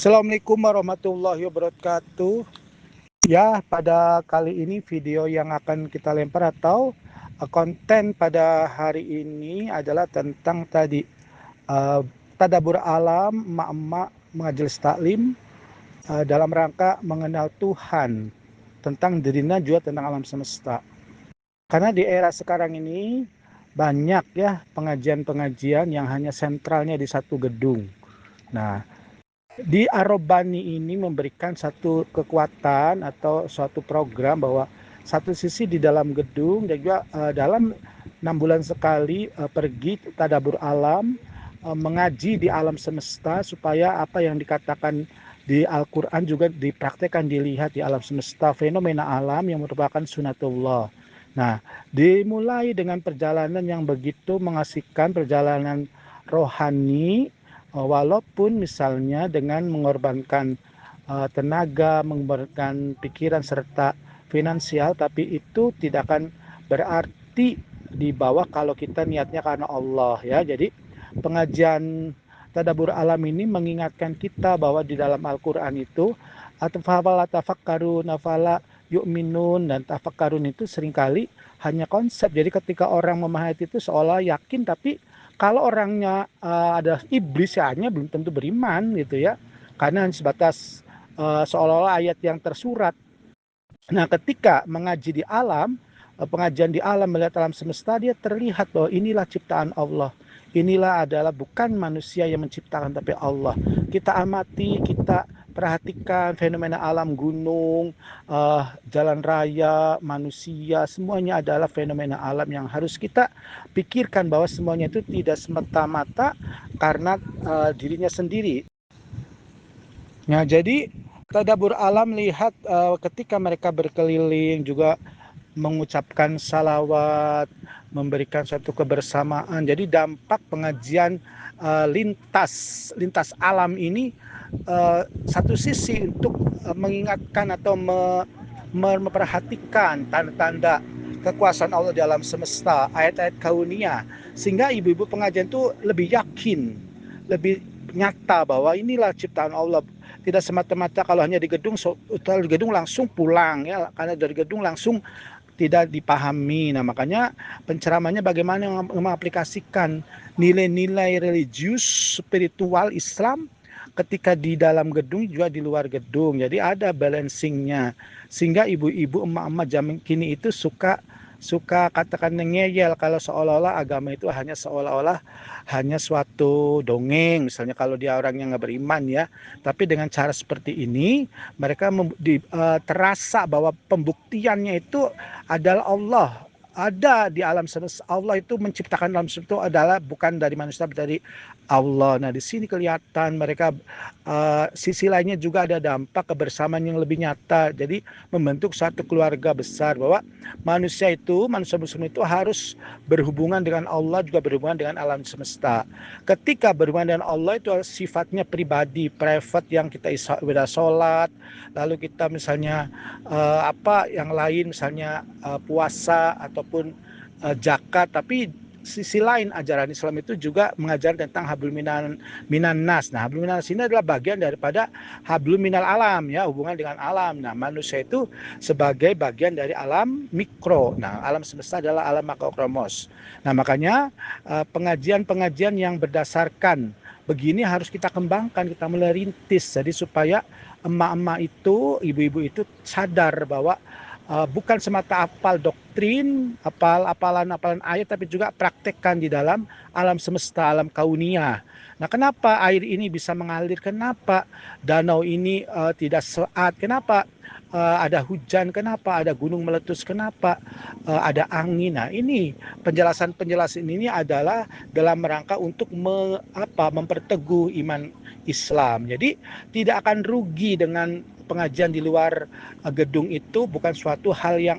Assalamualaikum warahmatullahi wabarakatuh. Ya, pada kali ini video yang akan kita lempar atau konten pada hari ini adalah tentang tadi uh, tadabbur alam emak-emak majelis taklim dalam rangka mengenal Tuhan, tentang dirinya juga tentang alam semesta. Karena di era sekarang ini banyak ya pengajian-pengajian yang hanya sentralnya di satu gedung. Nah, di Arobani ini memberikan satu kekuatan atau suatu program bahwa satu sisi di dalam gedung dan juga dalam 6 bulan sekali pergi tadabur alam, mengaji di alam semesta supaya apa yang dikatakan di Al-Quran juga dipraktekkan, dilihat di alam semesta, fenomena alam yang merupakan sunatullah. Nah, dimulai dengan perjalanan yang begitu mengasihkan, perjalanan rohani. Walaupun misalnya dengan mengorbankan tenaga, mengorbankan pikiran serta finansial, tapi itu tidak akan berarti di bawah kalau kita niatnya karena Allah ya. Jadi pengajian tadabbur alam ini mengingatkan kita bahwa di dalam Al-Quran itu atfala tafakkarun afala yu'minun, dan tafakkarun itu seringkali hanya konsep. Jadi ketika orang memahami itu seolah yakin, tapi kalau orangnya ada iblis ya hanya belum tentu beriman gitu ya, karena sebatas seolah-olah ayat yang tersurat. Nah, ketika mengaji di alam, pengajian di alam, melihat alam semesta, dia terlihat bahwa inilah ciptaan Allah. Inilah adalah bukan manusia yang menciptakan, tapi Allah. Kita amati, kita perhatikan fenomena alam, gunung, jalan raya, manusia, semuanya adalah fenomena alam yang harus kita pikirkan bahwa semuanya itu tidak semata-mata karena dirinya sendiri. Nah, jadi tadabbur alam lihat ketika mereka berkeliling juga mengucapkan salawat, memberikan suatu kebersamaan. Jadi dampak pengajian lintas alam ini satu sisi untuk mengingatkan atau memperhatikan tanda-tanda kekuasaan Allah di alam semesta, ayat-ayat kauniyah, sehingga ibu-ibu pengajian itu lebih yakin, lebih nyata bahwa inilah ciptaan Allah. Tidak semata-mata kalau hanya di gedung, di gedung langsung pulang ya, karena dari gedung langsung tidak dipahami. Nah, makanya penceramahnya bagaimana mengaplikasikan nilai-nilai religius, spiritual Islam ketika di dalam gedung juga di luar gedung. Jadi ada balancingnya. Sehingga ibu-ibu, emak-emak zaman kini itu suka katakan ngeyel kalau seolah-olah agama itu hanya seolah-olah hanya suatu dongeng, misalnya kalau dia orang yang nggak beriman ya. Tapi dengan cara seperti ini mereka terasa bahwa pembuktiannya itu adalah Allah ada di alam semesta. Allah itu menciptakan alam semesta itu adalah bukan dari manusia, tapi dari Allah. Nah, di sini kelihatan mereka sisi lainnya juga ada dampak kebersamaan yang lebih nyata. Jadi membentuk satu keluarga besar, bahwa manusia muslim itu harus berhubungan dengan Allah, juga berhubungan dengan alam semesta. Ketika berhubungan dengan Allah itu sifatnya pribadi, private, yang kita ibadah sholat, lalu kita misalnya yang lain, misalnya puasa ataupun zakat. Tapi sisi lain ajaran Islam itu juga mengajar tentang hablum minan nas. Nah, hablum minan nas ini adalah bagian daripada hablum minal alam ya, hubungan dengan alam. Nah, manusia itu sebagai bagian dari alam mikro. Nah, alam semesta adalah alam makrokosmos. Nah, makanya pengajian-pengajian yang berdasarkan begini harus kita kembangkan, kita mulai rintis. Jadi supaya emak-emak itu, ibu-ibu itu sadar bahwa bukan semata apal doktrin, apalan ayat, tapi juga praktekkan di dalam alam semesta, alam kauniyah. Nah, kenapa air ini bisa mengalir? Kenapa danau ini tidak seat? Kenapa ada hujan? Kenapa ada gunung meletus? Kenapa ada angin? Nah, ini penjelasan-penjelasan ini adalah dalam rangka untuk memperteguh iman Islam. Jadi tidak akan rugi dengan pengajian di luar gedung itu, bukan suatu hal yang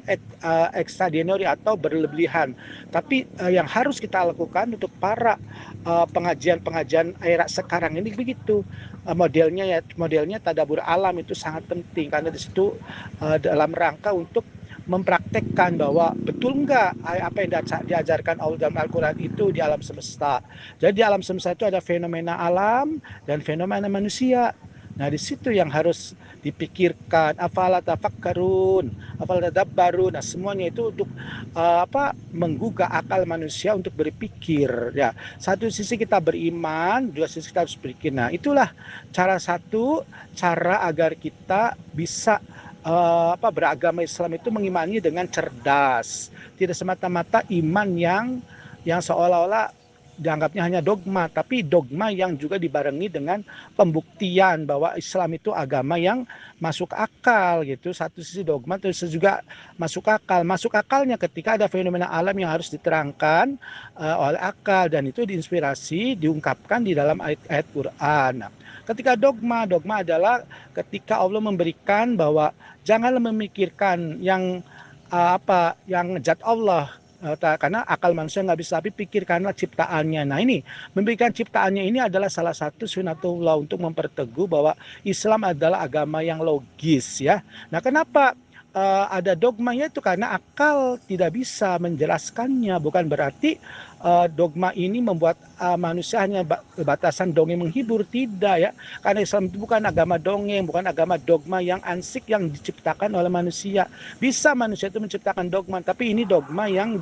ekstraordinary atau berlebihan. Tapi yang harus kita lakukan untuk para pengajian-pengajian era sekarang ini begitu. Modelnya tadabbur alam itu sangat penting, karena di situ dalam rangka untuk mempraktekkan bahwa betul enggak apa yang diajarkan Allah dalam Al-Quran itu di alam semesta. Jadi di alam semesta itu ada fenomena alam dan fenomena manusia. Nah, di situ yang harus dipikirkan, afala tafakkarun, afala tadabbarun. Nah, semuanya itu untuk menggugah akal manusia untuk berpikir ya. Satu sisi kita beriman, dua sisi kita harus berpikir. Nah, itulah cara agar kita bisa beragama Islam itu mengimani dengan cerdas, tidak semata-mata iman yang seolah-olah dianggapnya hanya dogma, tapi dogma yang juga dibarengi dengan pembuktian bahwa Islam itu agama yang masuk akal gitu. Satu sisi dogma, terus juga masuk akal. Masuk akalnya ketika ada fenomena alam yang harus diterangkan oleh akal, dan itu diinspirasi, diungkapkan di dalam ayat-ayat Quran. Nah, ketika dogma adalah ketika Allah memberikan bahwa janganlah memikirkan yang zat Allah, karena akal manusia nggak bisa, tapi pikirkanlah ciptaannya. Nah, ini memberikan ciptaannya ini adalah salah satu sunatullah untuk memperteguh bahwa Islam adalah agama yang logis ya. Nah, kenapa ada dogmanya? Itu karena akal tidak bisa menjelaskannya. Bukan berarti dogma ini membuat manusia hanya batasan dongeng menghibur, tidak ya. Karena Islam itu bukan agama dongeng, bukan agama dogma yang ansik yang diciptakan oleh manusia. Bisa manusia itu menciptakan dogma, tapi ini dogma yang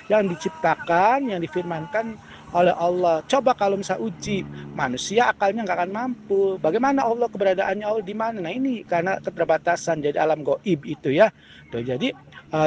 diciptakan, yang difirmankan oleh Allah. Coba kalau misal uji, manusia akalnya nggak akan mampu. Bagaimana Allah, keberadaannya Allah di mana? Nah, ini karena keterbatasan jadi alam goib itu ya. Tuh, jadi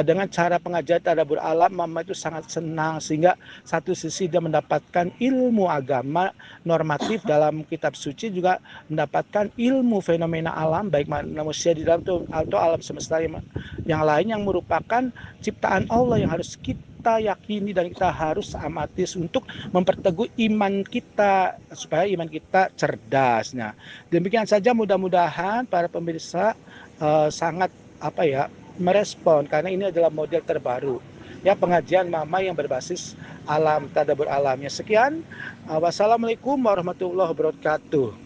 dengan cara pengajaran tadabbur alam, Mama itu sangat senang, sehingga satu sisi dia mendapatkan ilmu agama normatif dalam kitab suci, juga mendapatkan ilmu fenomena alam baik manusia di dalam atau alam semesta yang lain yang merupakan ciptaan Allah yang harus kita yakini dan kita harus amati untuk memperteguh iman kita supaya iman kita cerdas. Nah, demikian saja, mudah-mudahan para pemirsa sangat merespon, karena ini adalah model terbaru ya pengajian Mama yang berbasis alam, tadabbur alamnya. Sekian, wassalamualaikum warahmatullahi wabarakatuh.